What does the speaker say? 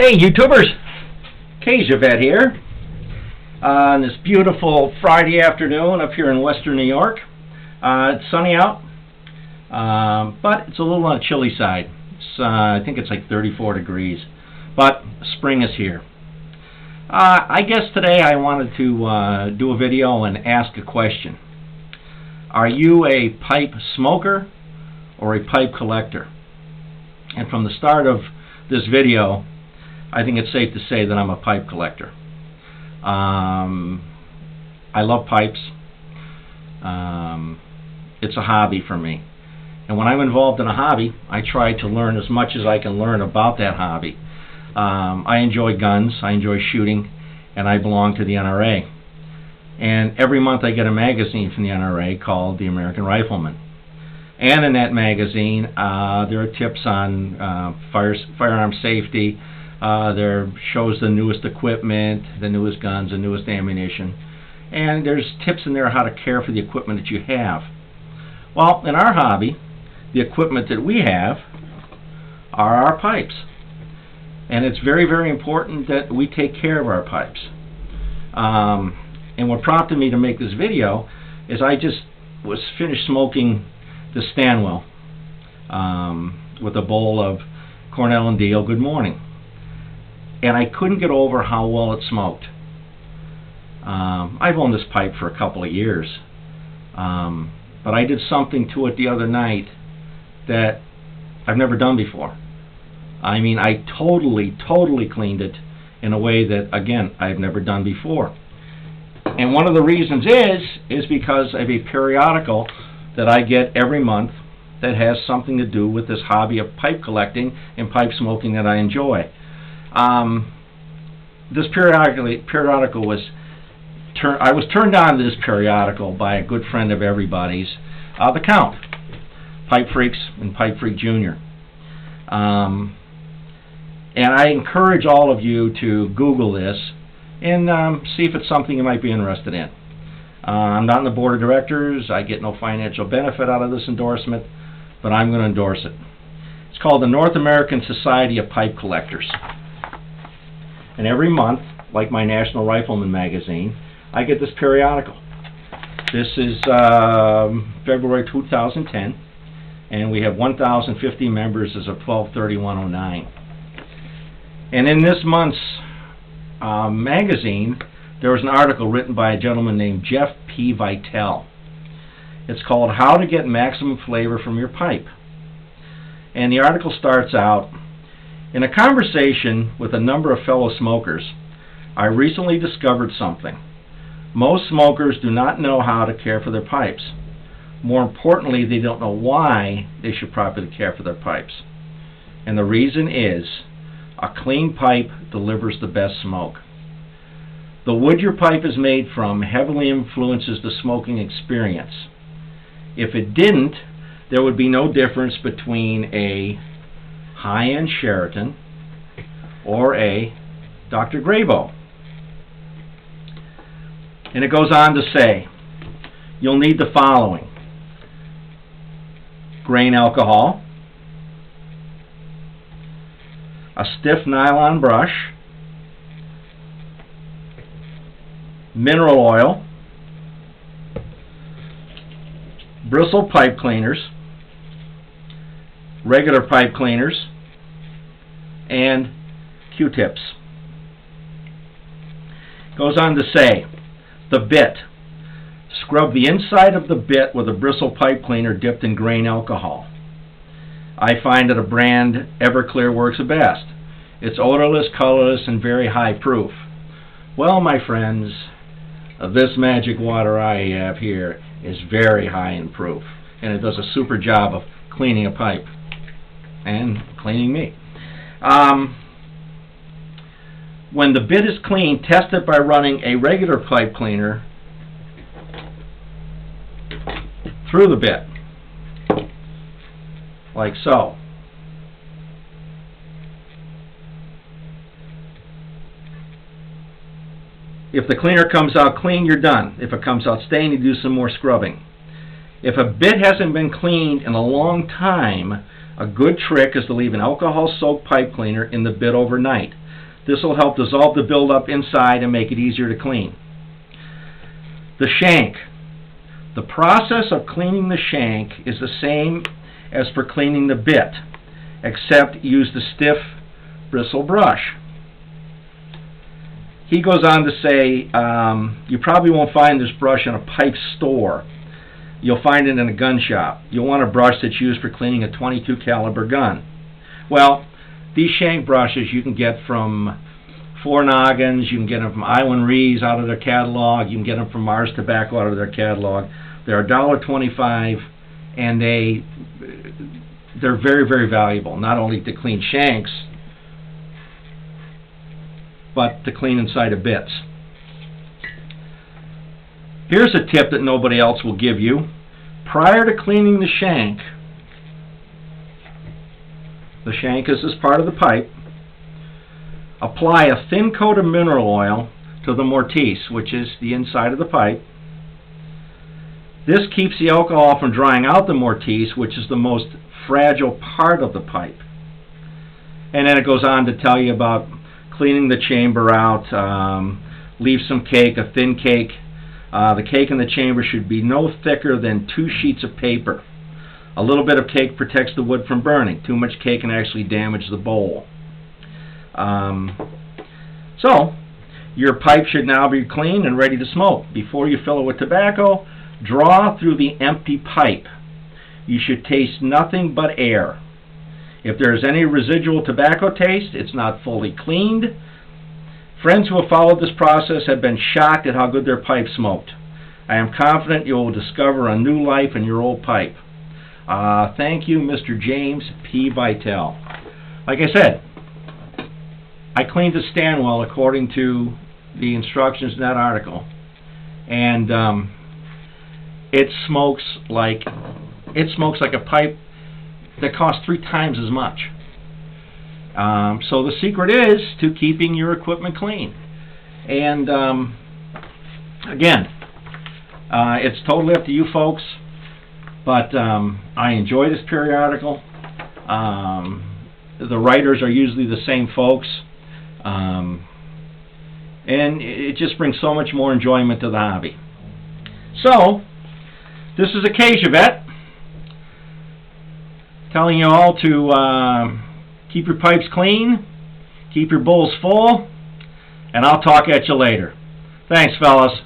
Hey YouTubers, Vet here on this beautiful Friday afternoon up here in western New York. It's sunny out, but it's a little on the chilly side. I think it's like 34 degrees, but spring is here. I guess today I wanted to do a video and ask a question. Are you a pipe smoker or a pipe collector? And from the start of this video, I think it's safe to say that I'm a pipe collector. I love pipes. It's a hobby for me. And when I'm involved in a hobby, I try to learn as much as I can learn about that hobby. I enjoy guns, I enjoy shooting, and I belong to the NRA. And every month I get a magazine from the NRA called The American Rifleman. And in that magazine, there are tips on firearm safety. There shows the newest equipment, the newest guns, the newest ammunition. And there's tips in there how to care for the equipment that you have. Well, in our hobby, the equipment that we have are our pipes. And it's very, very important that we take care of our pipes. And what prompted me to make this video is I just was finished smoking the Stanwell with a bowl of Cornell and Deal Good Morning. And I couldn't get over how well it smoked. I've owned this pipe for a couple of years, but I did something to it the other night that I've never done before. I mean, I totally cleaned it in a way that, again, I've never done before. And one of the reasons is because of a periodical that I get every month that has something to do with this hobby of pipe collecting and pipe smoking that I enjoy. This periodical was I was turned on to this periodical by a good friend of everybody's, the Count, Pipe Freaks and Pipe Freak Jr. And I encourage all of you to Google this and see if it's something you might be interested in. I'm not on the board of directors. I get no financial benefit out of this endorsement, but I'm going to endorse it. It's called the North American Society of Pipe Collectors. And every month, like my National Rifleman magazine, I get this periodical. This is February 2010, and we have 1,050 members as of 12/31/09. And in this month's magazine, there was an article written by a gentleman named Jeff P. Vitale. It's called How to Get Maximum Flavor from Your Pipe. And the article starts out, in a conversation with a number of fellow smokers, I recently discovered something. Most smokers do not know how to care for their pipes. More importantly, they don't know why they should properly care for their pipes. And the reason is, a clean pipe delivers the best smoke. The wood your pipe is made from heavily influences the smoking experience. If it didn't, there would be no difference between a high-end Sheraton or a Dr. Grabo. And it goes on to say, you'll need the following: grain alcohol, a stiff nylon brush, mineral oil, bristle pipe cleaners, regular pipe cleaners, and Q-tips. Goes on to say, the bit. Scrub the inside of the bit with a bristle pipe cleaner dipped in grain alcohol. I find that a brand Everclear works the best. It's odorless, colorless, and very high proof. Well, my friends, this magic water I have here is very high in proof, and it does a super job of cleaning a pipe and cleaning me. When the bit is clean, test it by running a regular pipe cleaner through the bit, like so. If the cleaner comes out clean, you're done. If it comes out stained, you do some more scrubbing. If a bit hasn't been cleaned in a long time, a good trick is to leave an alcohol-soaked pipe cleaner in the bit overnight. This will help dissolve the buildup inside and make it easier to clean. The shank. The process of cleaning the shank is the same as for cleaning the bit, except use the stiff bristle brush. He goes on to say, you probably won't find this brush in a pipe store. You'll find it in a gun shop. You'll want a brush that's used for cleaning a .22 caliber gun. Well, these shank brushes you can get from Four Noggins, you can get them from Iwan Rees out of their catalog, you can get them from Mars Tobacco out of their catalog. They're $1.25, and they're very, very valuable, not only to clean shanks, but to clean inside of bits. Here's a tip that nobody else will give you. Prior to cleaning the shank is this part of the pipe, apply a thin coat of mineral oil to the mortise, which is the inside of the pipe. This keeps the alcohol from drying out the mortise, which is the most fragile part of the pipe. And then it goes on to tell you about cleaning the chamber out. Leave some cake, a thin cake. The cake in the chamber should be no thicker than 2 sheets of paper. A little bit of cake protects the wood from burning. Too much cake can actually damage the bowl. So, your pipe should now be clean and ready to smoke. Before you fill it with tobacco, draw through the empty pipe. You should taste nothing but air. If there is any residual tobacco taste, it's not fully cleaned. Friends who have followed this process have been shocked at how good their pipe smoked. I am confident you will discover a new life in your old pipe. Thank you, Mr. James P. Vitale. Like I said, I cleaned the Stanwell according to the instructions in that article, and it smokes like a pipe that costs 3 times as much. So the secret is to keeping your equipment clean. And again, it's totally up to you folks, but I enjoy this periodical. The writers are usually the same folks, and it just brings so much more enjoyment to the hobby. So, this is Acacia telling you all to keep your pipes clean, keep your bowls full, and I'll talk at you later. Thanks, fellas.